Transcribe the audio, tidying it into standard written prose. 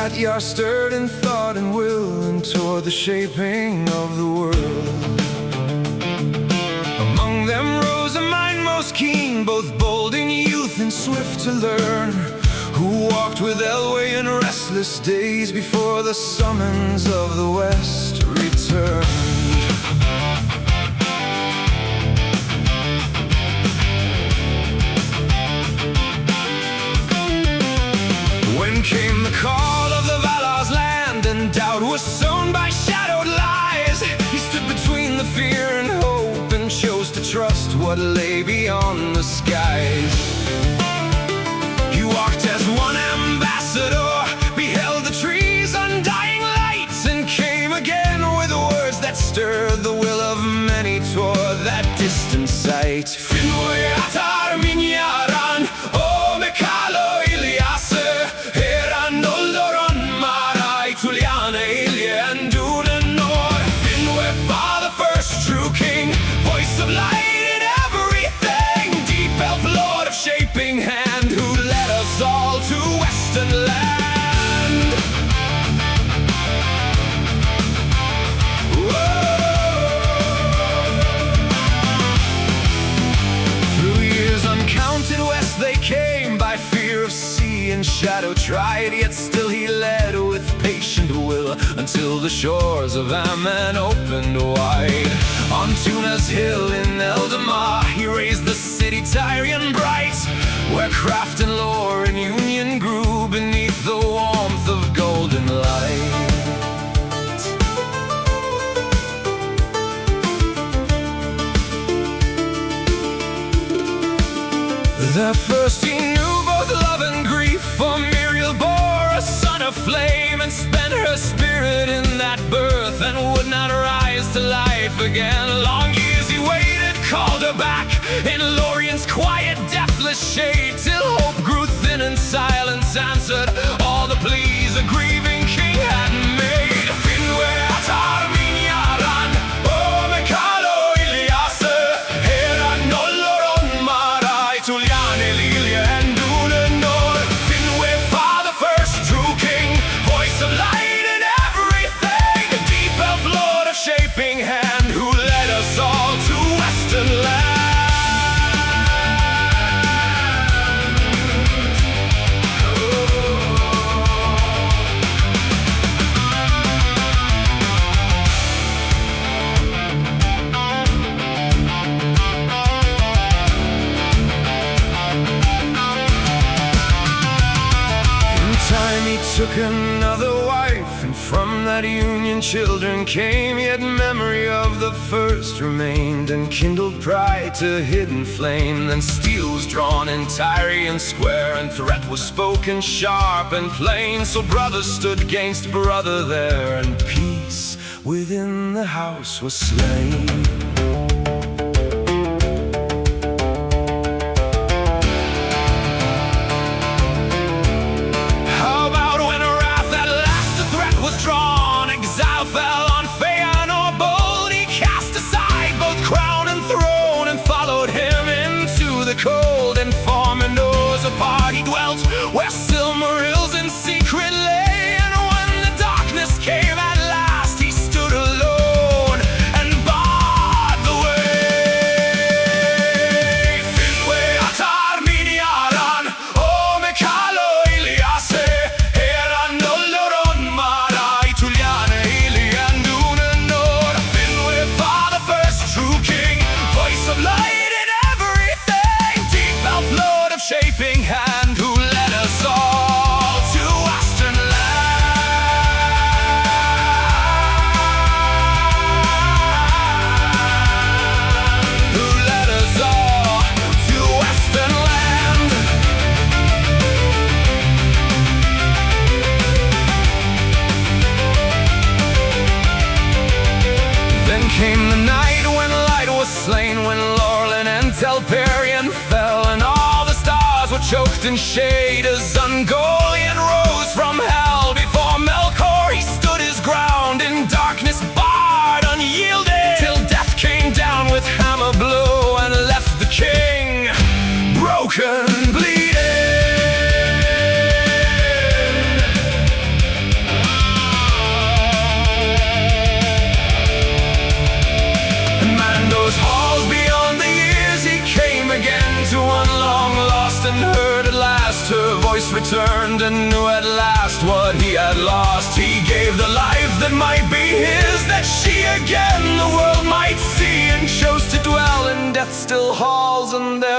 Tatyar stirred in thought and will, and toward the shaping of the world. Among them rose a mind most keen, both bold in youth and swift to learn, who walked with Elwë in restless days before the summons of the West returned. When came the call of the Valar's land, and doubt was sown by shadowed lies, he stood between the fear and hope, and chose to trust what lay beyond the skies. He walked as one ambassador, beheld the trees' undying lights, and came again with words that stirred the will of many toward that distant sight. Finwë atar minyaran, o mekalo iliase, era Noldor on marai tuliane ilje and Dunanor. Finwë, for the first true king, voice of light in everything, deep elf lord of shaping hand, who led us all to western land. Through years uncounted west they came, by fear of sea and shadow tried, yet still he led with patient will, until the shores of Aman opened wide. On Tuna's hill in Eldar he raised the city Tirion bright, where craft and lore in union grew beneath the warmth of golden light. There first he knew both love and grief, for Míriel bore a son of flame, and spent her spirit in that birth, and would not rise to life again. Long years he waited, called her back in Lorien's quiet, deathless shade, till hope grew thin and silence answered all the pleas a grieving king had made. Finwë atar minyaran, o mekalo iliase, era Noldor on marai tuliane ilje and Dunanor. Finwë, for the first true king, voice of light in everything, a deep elf lord of shaping hand, who led us all to western land. He took another wife, and from that union children came, yet memory of the first remained, and kindled pride to hidden flame. Then steel was drawn in Tirion square, and threat was spoken sharp and plain, so brother stood against brother there, and peace within the house was slain. Exile fell on Fëanor bold, he cast aside both crown and throne, and followed him into the cold, and for Minor's apart he dwelt, where Silmarils in secret lay. And when the darkness came at last, he stood alone and barred the way. Finwë atar minyaran, o mekalo iliase, era Noldor on marai tuliane ilje and Dunanor. Finwë, for the first true king, voice of light in everything, deep elf lord of shaping hand, who led us all to western land. Who led us all to western land. Then came the night when light was slain, when Laurelin and Telperion fell, and all the stars were choked in shade, as Ungoliant rose from hell. Before Melkor he stood his ground, in darkness barred, unyielding, till death came down with hammer blow, and left the king broken, bleeding. returned and knew at last what he had lost. He gave the life that might be his, that she again the world might see, and chose to dwell in death's still halls, and there